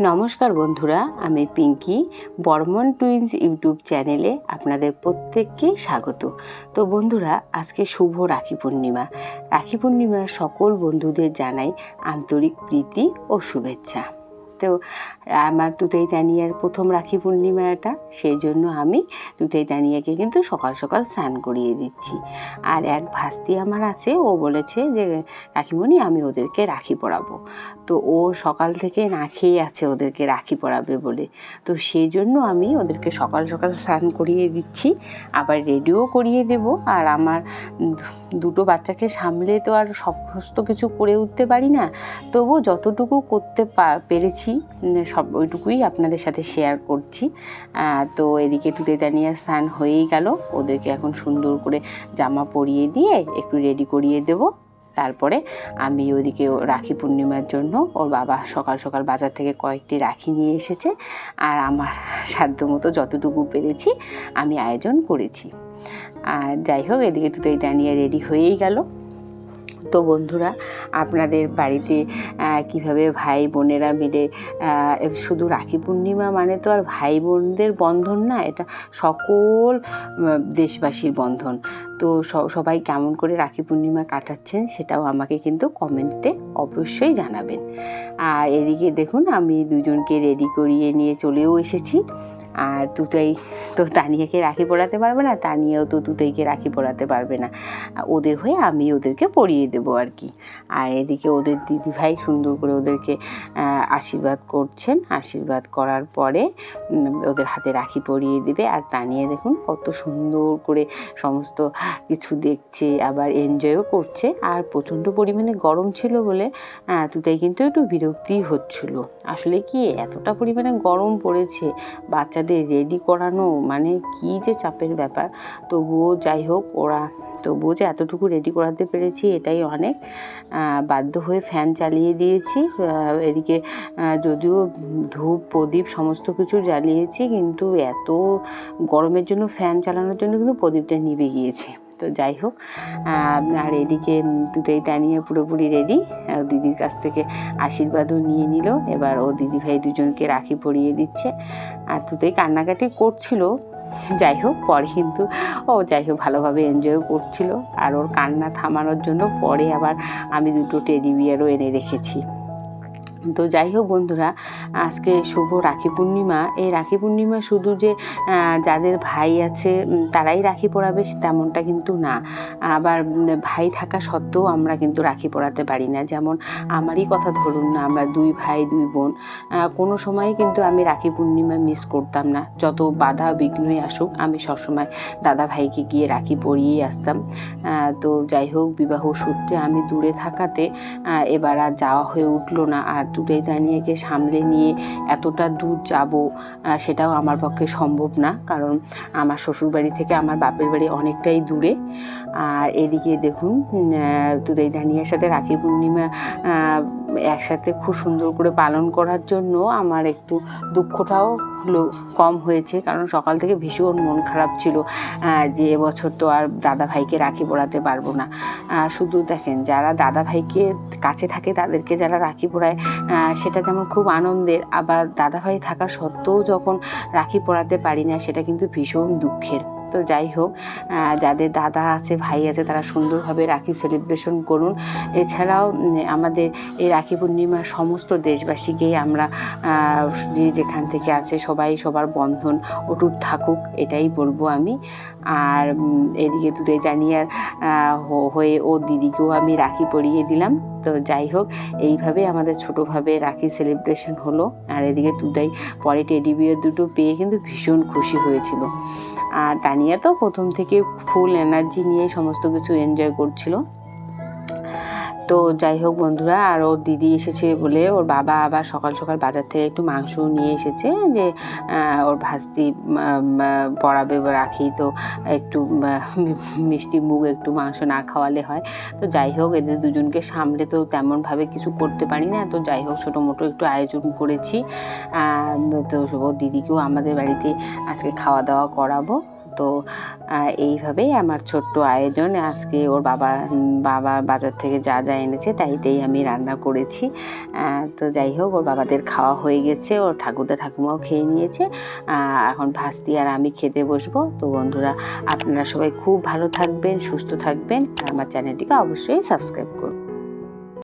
নমস্কার বন্ধুরা, আমি পিঙ্কি বর্মন টুইন্স ইউটিউব চ্যানেলে আপনাদের প্রত্যেককে স্বাগত। তো বন্ধুরা, আজকে শুভ রাখি পূর্ণিমা। রাখি পূর্ণিমার সকল বন্ধুদের জানাই আন্তরিক প্রীতি ও শুভেচ্ছা। তো আমার তুতেই তানিয়ার প্রথম রাখি পূর্ণিমা এটা, সেই জন্য আমি তুতেই তানিয়াকে কিন্তু সকাল সকাল স্নান করিয়ে দিচ্ছি। আর এক ভাস্তি আমার আছে, ও বলেছে যে রাখিমণি আমি ওদেরকে রাখি পরাবো। তো ও সকাল থেকে না খেয়ে আছে ওদেরকে রাখি পরাবে বলে। তো সেই জন্য আমি ওদেরকে সকাল সকাল স্নান করিয়ে দিচ্ছি, আবার রেডিও করিয়ে দেব। আর আমার দুটো বাচ্চাকে সামলে তো আর সমস্ত কিছু করে উঠতে পারি না, তবু যতটুকু করতে পেরেছি সব ওইটুকুই আপনাদের সাথে শেয়ার করছি। তো এদিকে তুতে তানিয়ার স্নান হয়েই গেল, ওদেরকে এখন সুন্দর করে জামা পরিয়ে দিয়ে একটু রেডি করিয়ে দেবো। তারপরে আমি ওইদিকে রাখি পূর্ণিমার জন্য ওর বাবা সকাল সকাল বাজার থেকে কয়েকটি রাখি নিয়ে এসেছে, আর আমার সাধ্যমতো যতটুকু পেরেছি আমি আয়োজন করেছি। আর যাই হোক, এদিকে তুতেই তানিয়া রেডি হয়েই গেল। তো বন্ধুরা, আপনাদের বাড়িতে কিভাবে ভাই বোনেরা মিলে, শুধু রাখি পূর্ণিমা মানে তো আর ভাই বোনদের বন্ধন না, এটা সকল দেশবাসীর বন্ধন। তো সবাই কেমন করে রাখি পূর্ণিমা কাটাচ্ছেন সেটাও আমাকে কিন্তু কমেন্টে অবশ্যই জানাবেন। আর এদিকে দেখুন, আমি দুজনকে রেডি করিয়ে নিয়ে চলেও এসেছি। আর তুতেই তো তানিয়াকে রাখি পরাতে পারবে না, তানিয়াও তো তুতেইকে রাখি পরাতে পারবে না, ওদের হয়ে আমি ওদেরকে পরিয়ে দেবো আর কি। আর এদিকে ওদের দিদিভাই সুন্দর করে ওদেরকে আশীর্বাদ করছেন। আশীর্বাদ করার পরে ওদের হাতে রাখি পরিয়ে দেবে। আর তানিয়া দেখুন কত সুন্দর করে সমস্ত কিছু দেখছে, আবার এনজয়ও করছে। আর প্রচণ্ড পরিমাণে গরম ছিল বলে তুতেই কিন্তু একটু বিরক্তি হচ্ছিল। আসলে কি এতটা পরিমাণে গরম পড়েছে, বাচ্চাদের রেডি করানো মানে কি যে চাপের ব্যাপার। তবুও যাই হোক, তবুও যে এতটুকু রেডি করাতে পেরেছি এটাই অনেক। বাধ্য হয়ে ফ্যান চালিয়ে দিয়েছি। এদিকে যদিও ধূপ প্রদীপ সমস্ত কিছু জ্বালিয়েছি, কিন্তু এত গরমের জন্য ফ্যান চালানোর জন্য কিন্তু প্রদীপটা নিভে গিয়েছে। তো যাই হোক, আর এদিকে তুতেই তানিয়া পুরোপুরি রেডি, দিদির কাছ থেকে আশীর্বাদও নিয়ে নিল। এবার ও দিদিভাই দুজনকে রাখি পরিয়ে দিচ্ছে। আর তুতেই কান্নাকাটি করছিল, যাই হোক পরে কিন্তু যাই হোক ভালোভাবে এনজয়ও করছিল। আর ওর কান্না থামানোর জন্য পরে আবার আমি দুটো টেডি বিয়ারও এনে রেখেছি। তো যাই হোক বন্ধুরা, আজকে শুভ রাখি পূর্ণিমা। এই রাখি পূর্ণিমা শুধু যে যাদের ভাই আছে তারাই রাখি পরাবে তেমনটা কিন্তু না। আবার ভাই থাকা সত্ত্বেও আমরা কিন্তু রাখি পরাতে পারি না। যেমন আমারই কথা ধরুন না, আমরা দুই ভাই দুই বোন, কোনো সময় কিন্তু আমি রাখি পূর্ণিমা মিস করতাম না। যত বাধা বিঘ্নই আসুক আমি সবসময় দাদা ভাইকে গিয়ে রাখি পরিয়েই আসতাম। তো যাই হোক, বিবাহ সূত্রে আমি দূরে থাকাতে এবার আর যাওয়া হয়ে উঠলো না। আর তুতেই তানিয়াকে সামলে নিয়ে এতটা দূর যাব সেটাও আমার পক্ষে সম্ভব না, কারণ আমার শ্বশুরবাড়ি থেকে আমার বাপের বাড়ি অনেকটাই দূরে। আর এদিকে দেখুন, তুতেই তানিয়ার সাথে রাখি পূর্ণিমা একসাথে খুব সুন্দর করে পালন করার জন্য আমার একটু দুঃখটাও কম হয়েছে, কারণ সকাল থেকে ভীষণ মন খারাপ ছিল যে এবছর তো আর দাদা ভাইকে রাখি পরাতে পারবো না। শুধু দেখেন, যারা দাদা ভাইকে কাছে থাকে তাদেরকে যারা রাখি পরায় সেটা যেমন খুব আনন্দের, আবার দাদা ভাই থাকা সত্ত্বেও যখন রাখি পরাতে পারি না সেটা কিন্তু ভীষণ দুঃখের। তো যাই হোক, যাদের দাদা আছে ভাই আছে তারা সুন্দরভাবে রাখি সেলিব্রেশন করুন। এছাড়াও আমাদের এই রাখি পূর্ণিমার সমস্ত দেশবাসীকেই আমরা যে যেখান থেকে আছে সবাই সবার বন্ধন অটুট থাকুক, এটাই বলবো আমি। আর এদিকে তুতেই তানিয়ার হয়ে ও দিদিকেও আমি রাখি পরিয়ে দিলাম। তো যাই হোক, এইভাবে আমাদের ছোটোভাবে রাখি সেলিব্রেশন হলো। আর এদিকে তুতেই পরে টেডি বিয়ার দুটো পেয়ে কিন্তু ভীষণ খুশি হয়েছিল। আর তানিয়া তো প্রথম থেকে ফুল এনার্জি নিয়ে সমস্ত কিছু এনজয় করছিল। তো যাই হোক বন্ধুরা, আর ওর দিদি এসেছে বলে ওর বাবা আবার সকাল সকাল বাজার থেকে একটু মাংস নিয়ে এসেছে, যে ওর ভাস্তি পরাবে রাখি, তো একটু মিষ্টি মুখ একটু মাংস না খাওয়ালে হয়। তো যাই হোক, এদের দুজনকে সামলে তো তেমনভাবে কিছু করতে পারি না। তো যাই হোক, ছোটো মোটো একটু আয়োজন করেছি। তো ওর দিদিকেও আমাদের বাড়িতে আজকে খাওয়া দাওয়া করাবো। তো এইভাবেই আমার ছোট্ট আয়োজন। আজকে ওর বাবা বাজার থেকে যা যা এনেছে তাইতেই আমি রান্না করেছি। তো যাই হোক, ওর বাবাদের খাওয়া হয়ে গেছে, ওর ঠাকুরদা ঠাকুমাও খেয়ে নিয়েছে। এখন ভাস্তি আর আমি খেতে বসবো। তো বন্ধুরা, আপনারা সবাই খুব ভালো থাকবেন, সুস্থ থাকবেন, আর আমার চ্যানেলটিকে অবশ্যই সাবস্ক্রাইব করুন।